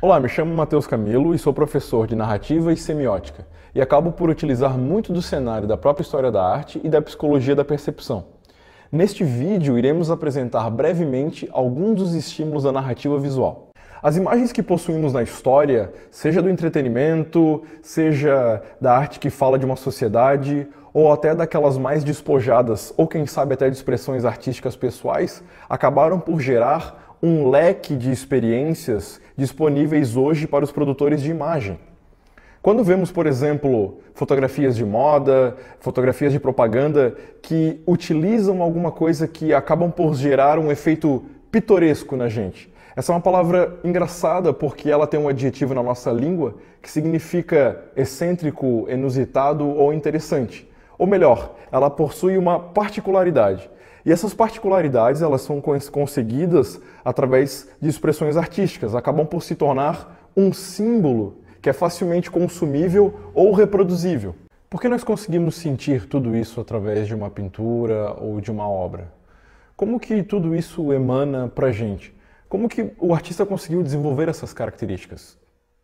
Olá, me chamo Matheus Camilo e sou professor de narrativa e semiótica, e acabo por utilizar muito do cenário da própria história da arte e da psicologia da percepção. Neste vídeo, iremos apresentar brevemente alguns dos estímulos da narrativa visual. As imagens que possuímos na história, seja do entretenimento, seja da arte que fala de uma sociedade, ou até daquelas mais despojadas, ou quem sabe até de expressões artísticas pessoais, acabaram por gerar um leque de experiências disponíveis hoje para os produtores de imagem. Quando vemos, por exemplo, fotografias de moda, fotografias de propaganda que utilizam alguma coisa que acabam por gerar um efeito pitoresco na gente. Essa é uma palavra engraçada porque ela tem um adjetivo na nossa língua que significa excêntrico, inusitado ou interessante. Ou melhor, ela possui uma particularidade. E essas particularidades elas são conseguidas através de expressões artísticas, acabam por se tornar um símbolo que é facilmente consumível ou reproduzível. Por que nós conseguimos sentir tudo isso através de uma pintura ou de uma obra? Como que tudo isso emana pra gente? Como que o artista conseguiu desenvolver essas características?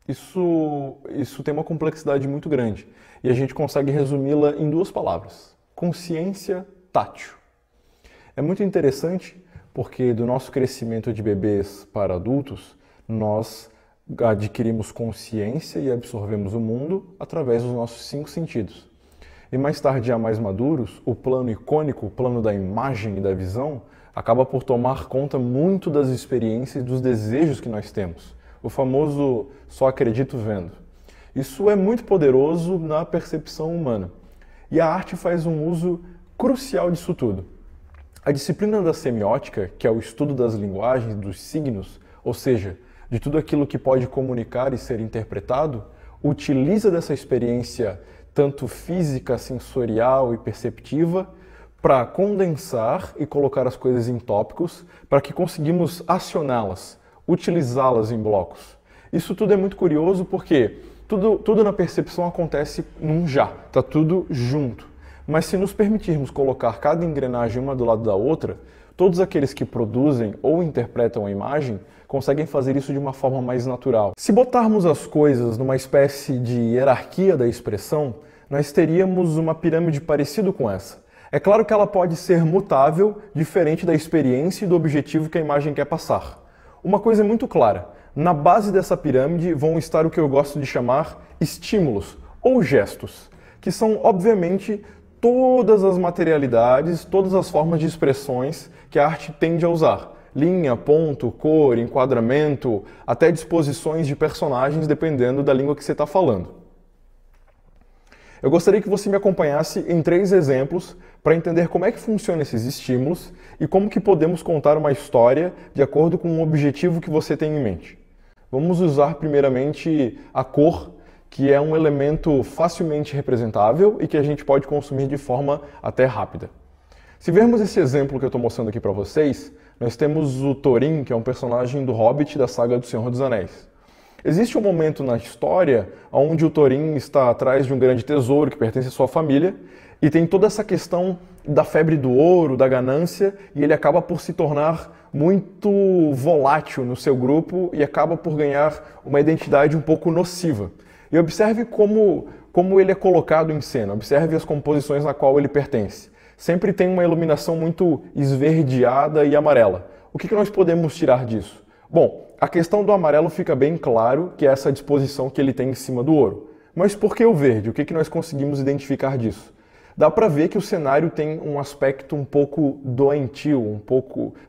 Isso tem uma complexidade muito grande e a gente consegue resumi-la em duas palavras: consciência tátil. É muito interessante porque do nosso crescimento de bebês para adultos, nós adquirimos consciência e absorvemos o mundo através dos nossos 5 sentidos. E mais tarde, já mais maduros, o plano icônico, o plano da imagem e da visão, acaba por tomar conta muito das experiências e dos desejos que nós temos. O famoso só acredito vendo. Isso é muito poderoso na percepção humana. E a arte faz um uso crucial disso tudo. A disciplina da semiótica, que é o estudo das linguagens, dos signos, ou seja, de tudo aquilo que pode comunicar e ser interpretado, utiliza dessa experiência tanto física, sensorial e perceptiva para condensar e colocar as coisas em tópicos para que conseguimos acioná-las, utilizá-las em blocos. Isso tudo é muito curioso porque tudo na percepção acontece num já, está tudo junto. Mas se nos permitirmos colocar cada engrenagem uma do lado da outra, todos aqueles que produzem ou interpretam a imagem conseguem fazer isso de uma forma mais natural. Se botarmos as coisas numa espécie de hierarquia da expressão, nós teríamos uma pirâmide parecida com essa. É claro que ela pode ser mutável, diferente da experiência e do objetivo que a imagem quer passar. Uma coisa é muito clara: na base dessa pirâmide vão estar o que eu gosto de chamar estímulos ou gestos, que são, obviamente, todas as materialidades, todas as formas de expressões que a arte tende a usar. Linha, ponto, cor, enquadramento, até disposições de personagens, dependendo da língua que você está falando. Eu gostaria que você me acompanhasse em 3 exemplos para entender como é que funcionam esses estímulos e como que podemos contar uma história de acordo com o objetivo que você tem em mente. Vamos usar primeiramente a cor, que é um elemento facilmente representável e que a gente pode consumir de forma até rápida. Se vermos esse exemplo que eu estou mostrando aqui para vocês, nós temos o Thorin, que é um personagem do Hobbit da saga do Senhor dos Anéis. Existe um momento na história onde o Thorin está atrás de um grande tesouro que pertence à sua família e tem toda essa questão da febre do ouro, da ganância, e ele acaba por se tornar muito volátil no seu grupo e acaba por ganhar uma identidade um pouco nociva. E observe como ele é colocado em cena, observe as composições na qual ele pertence. Sempre tem uma iluminação muito esverdeada e amarela. O que nós podemos tirar disso? Bom, a questão do amarelo fica bem claro que é essa disposição que ele tem em cima do ouro. Mas por que o verde? O que nós conseguimos identificar disso? Dá para ver que o cenário tem um aspecto um pouco doentio,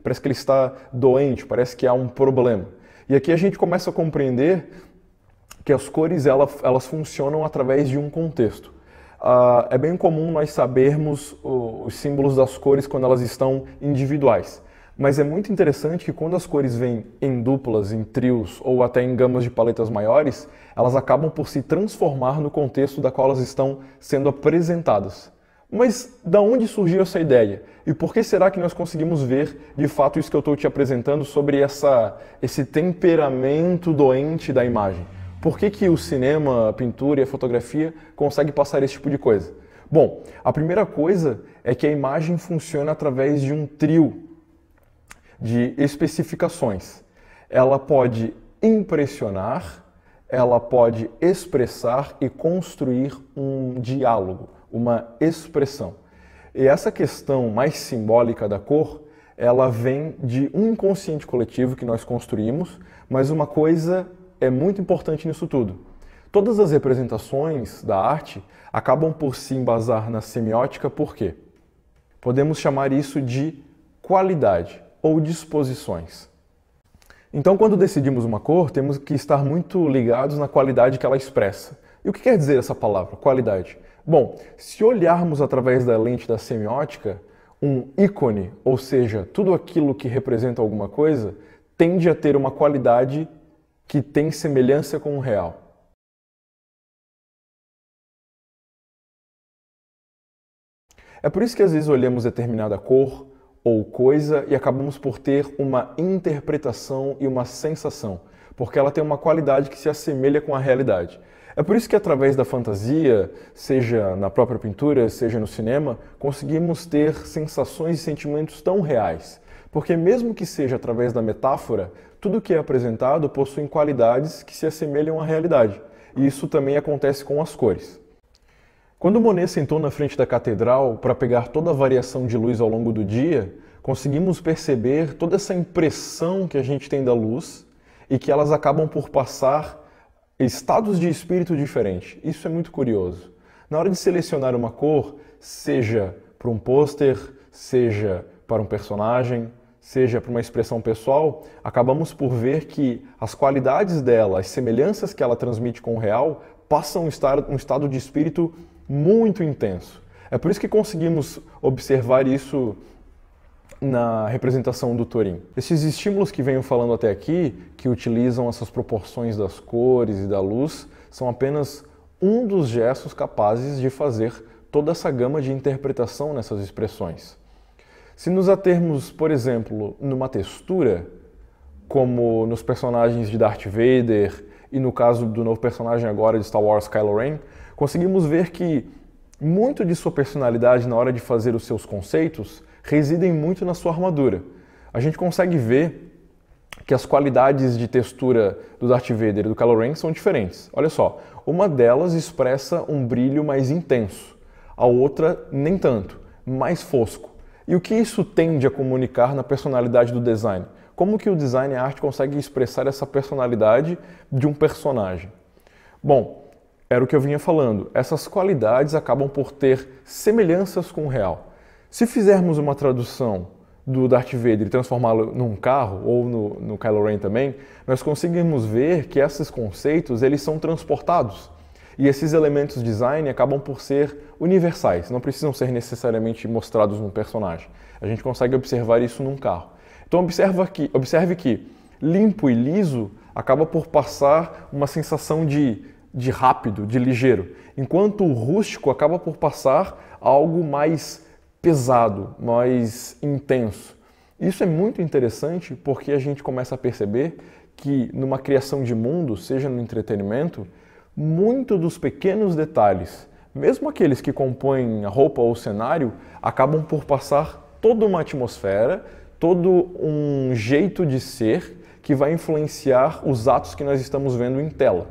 parece que ele está doente, parece que há um problema. E aqui a gente começa a compreender que as cores elas funcionam através de um contexto. É bem comum nós sabermos os símbolos das cores quando elas estão individuais. Mas é muito interessante que quando as cores vêm em duplas, em trios ou até em gamas de paletas maiores, elas acabam por se transformar no contexto da qual elas estão sendo apresentadas. Mas da onde surgiu essa ideia? E por que será que nós conseguimos ver de fato isso que eu estou te apresentando sobre esse temperamento doente da imagem? Por que o cinema, a pintura e a fotografia conseguem passar esse tipo de coisa? Bom, a primeira coisa é que a imagem funciona através de um trio de especificações. Ela pode impressionar, ela pode expressar e construir um diálogo, uma expressão. E essa questão mais simbólica da cor, ela vem de um inconsciente coletivo que nós construímos, mas uma coisa é muito importante nisso tudo. Todas as representações da arte acabam por se embasar na semiótica, por quê? Podemos chamar isso de qualidade ou disposições. Então, quando decidimos uma cor, temos que estar muito ligados na qualidade que ela expressa. E o que quer dizer essa palavra, qualidade? Bom, se olharmos através da lente da semiótica, um ícone, ou seja, tudo aquilo que representa alguma coisa, tende a ter uma qualidade que tem semelhança com o real. É por isso que às vezes olhamos determinada cor ou coisa e acabamos por ter uma interpretação e uma sensação, porque ela tem uma qualidade que se assemelha com a realidade. É por isso que através da fantasia, seja na própria pintura, seja no cinema, conseguimos ter sensações e sentimentos tão reais. Porque mesmo que seja através da metáfora, tudo que é apresentado possui qualidades que se assemelham à realidade. E isso também acontece com as cores. Quando Monet sentou na frente da catedral para pegar toda a variação de luz ao longo do dia, conseguimos perceber toda essa impressão que a gente tem da luz e que elas acabam por passar estados de espírito diferentes. Isso é muito curioso. Na hora de selecionar uma cor, seja para um pôster, seja para um personagem, seja para uma expressão pessoal, acabamos por ver que as qualidades dela, as semelhanças que ela transmite com o real, passam um estado de espírito muito intenso. É por isso que conseguimos observar isso na representação do Turim. Esses estímulos que venho falando até aqui, que utilizam essas proporções das cores e da luz, são apenas um dos gestos capazes de fazer toda essa gama de interpretação nessas expressões. Se nos atermos, por exemplo, numa textura, como nos personagens de Darth Vader e no caso do novo personagem agora de Star Wars, Kylo Ren, conseguimos ver que muito de sua personalidade na hora de fazer os seus conceitos residem muito na sua armadura. A gente consegue ver que as qualidades de textura do Darth Vader e do Kylo Ren são diferentes. Olha só, uma delas expressa um brilho mais intenso, a outra nem tanto, mais fosco. E o que isso tende a comunicar na personalidade do design? Como que o design e a arte conseguem expressar essa personalidade de um personagem? Bom, era o que eu vinha falando. Essas qualidades acabam por ter semelhanças com o real. Se fizermos uma tradução do Darth Vader e transformá-lo num carro, ou no Kylo Ren também, nós conseguimos ver que esses conceitos eles são transportados. E esses elementos design acabam por ser universais, não precisam ser necessariamente mostrados num personagem. A gente consegue observar isso num carro. Então observe que limpo e liso acaba por passar uma sensação de rápido, de ligeiro, enquanto o rústico acaba por passar algo mais pesado, mais intenso. Isso é muito interessante porque a gente começa a perceber que numa criação de mundo, seja no entretenimento, muito dos pequenos detalhes, mesmo aqueles que compõem a roupa ou o cenário, acabam por passar toda uma atmosfera, todo um jeito de ser que vai influenciar os atos que nós estamos vendo em tela.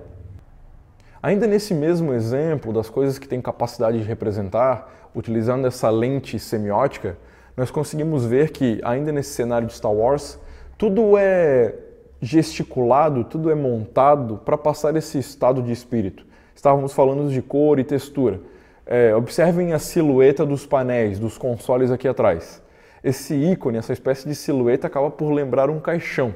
Ainda nesse mesmo exemplo das coisas que têm capacidade de representar, utilizando essa lente semiótica, nós conseguimos ver que, ainda nesse cenário de Star Wars, tudo é gesticulado, tudo é montado para passar esse estado de espírito. Estávamos falando de cor e textura. Observem a silhueta dos painéis, dos consoles aqui atrás. Esse ícone, essa espécie de silhueta, acaba por lembrar um caixão.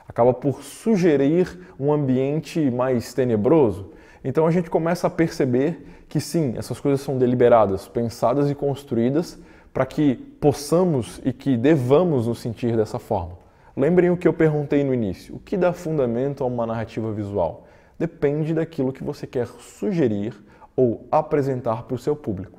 Acaba por sugerir um ambiente mais tenebroso. Então a gente começa a perceber que sim, essas coisas são deliberadas, pensadas e construídas para que possamos e que devamos nos sentir dessa forma. Lembrem o que eu perguntei no início, o que dá fundamento a uma narrativa visual? Depende daquilo que você quer sugerir ou apresentar para o seu público.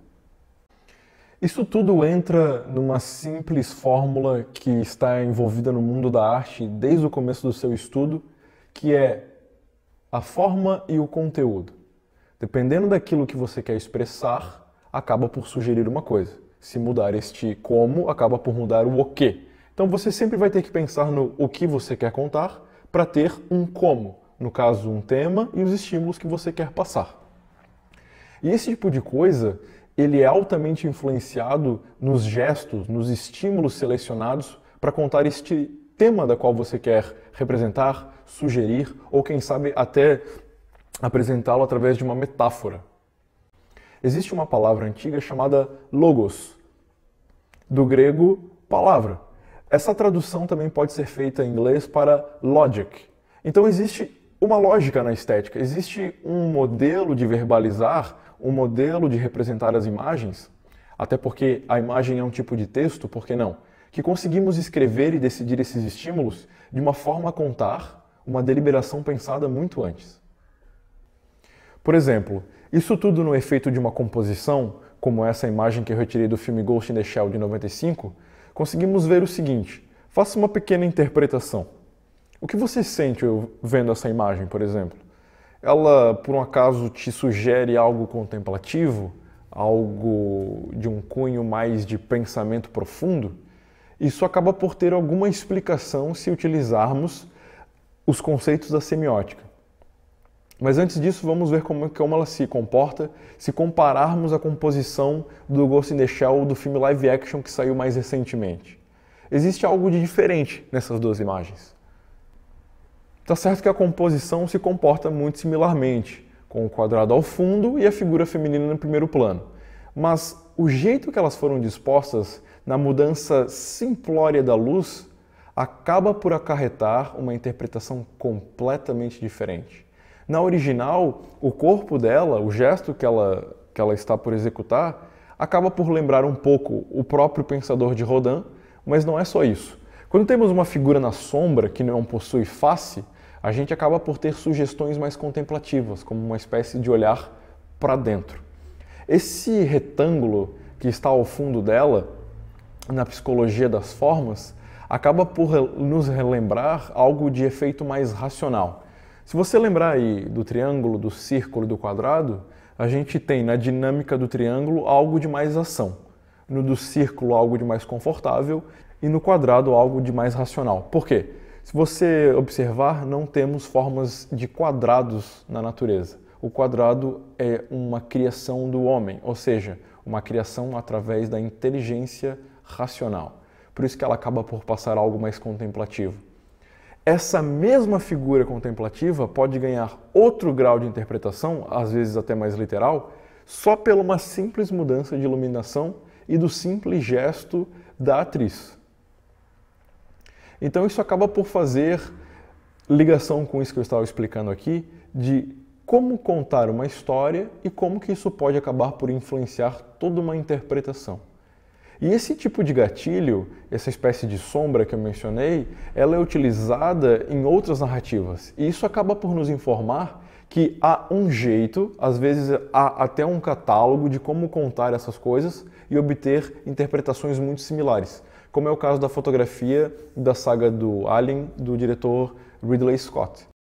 Isso tudo entra numa simples fórmula que está envolvida no mundo da arte desde o começo do seu estudo, que é a forma e o conteúdo. Dependendo daquilo que você quer expressar, acaba por sugerir uma coisa. Se mudar este como, acaba por mudar o quê. Então você sempre vai ter que pensar no o que você quer contar para ter um como, no caso um tema e os estímulos que você quer passar. E esse tipo de coisa, ele é altamente influenciado nos gestos, nos estímulos selecionados para contar este tema da qual você quer representar, sugerir ou quem sabe até apresentá-lo através de uma metáfora. Existe uma palavra antiga chamada logos, do grego palavra. Essa tradução também pode ser feita em inglês para logic. Então existe uma lógica na estética, existe um modelo de verbalizar, um modelo de representar as imagens, até porque a imagem é um tipo de texto, por que não? Que conseguimos escrever e decidir esses estímulos de uma forma a contar uma deliberação pensada muito antes. Por exemplo, isso tudo no efeito de uma composição, como essa imagem que eu retirei do filme Ghost in the Shell de 95, conseguimos ver o seguinte: faça uma pequena interpretação. O que você sente vendo essa imagem, por exemplo? Ela, por um acaso, te sugere algo contemplativo? Algo de um cunho mais de pensamento profundo? Isso acaba por ter alguma explicação se utilizarmos os conceitos da semiótica. Mas antes disso, vamos ver como ela se comporta se compararmos a composição do Ghost in the Shell do filme live action que saiu mais recentemente. Existe algo de diferente nessas duas imagens. Tá certo que a composição se comporta muito similarmente, com o quadrado ao fundo e a figura feminina no primeiro plano. Mas o jeito que elas foram dispostas, na mudança simplória da luz, acaba por acarretar uma interpretação completamente diferente. Na original, o corpo dela, o gesto que ela está por executar, acaba por lembrar um pouco o próprio pensador de Rodin, mas não é só isso. Quando temos uma figura na sombra que não possui face, a gente acaba por ter sugestões mais contemplativas, como uma espécie de olhar para dentro. Esse retângulo que está ao fundo dela, na psicologia das formas, acaba por nos relembrar algo de efeito mais racional. Se você lembrar aí do triângulo, do círculo e do quadrado, a gente tem na dinâmica do triângulo algo de mais ação, no do círculo algo de mais confortável e no quadrado algo de mais racional. Por quê? Se você observar, não temos formas de quadrados na natureza. O quadrado é uma criação do homem, ou seja, uma criação através da inteligência racional. Por isso que ela acaba por passar algo mais contemplativo. Essa mesma figura contemplativa pode ganhar outro grau de interpretação, às vezes até mais literal, só pela uma simples mudança de iluminação e do simples gesto da atriz. Então isso acaba por fazer ligação com isso que eu estava explicando aqui, de como contar uma história e como que isso pode acabar por influenciar toda uma interpretação. E esse tipo de gatilho, essa espécie de sombra que eu mencionei, ela é utilizada em outras narrativas. E isso acaba por nos informar que há um jeito, às vezes há até um catálogo de como contar essas coisas e obter interpretações muito similares, como é o caso da fotografia da saga do Alien, do diretor Ridley Scott.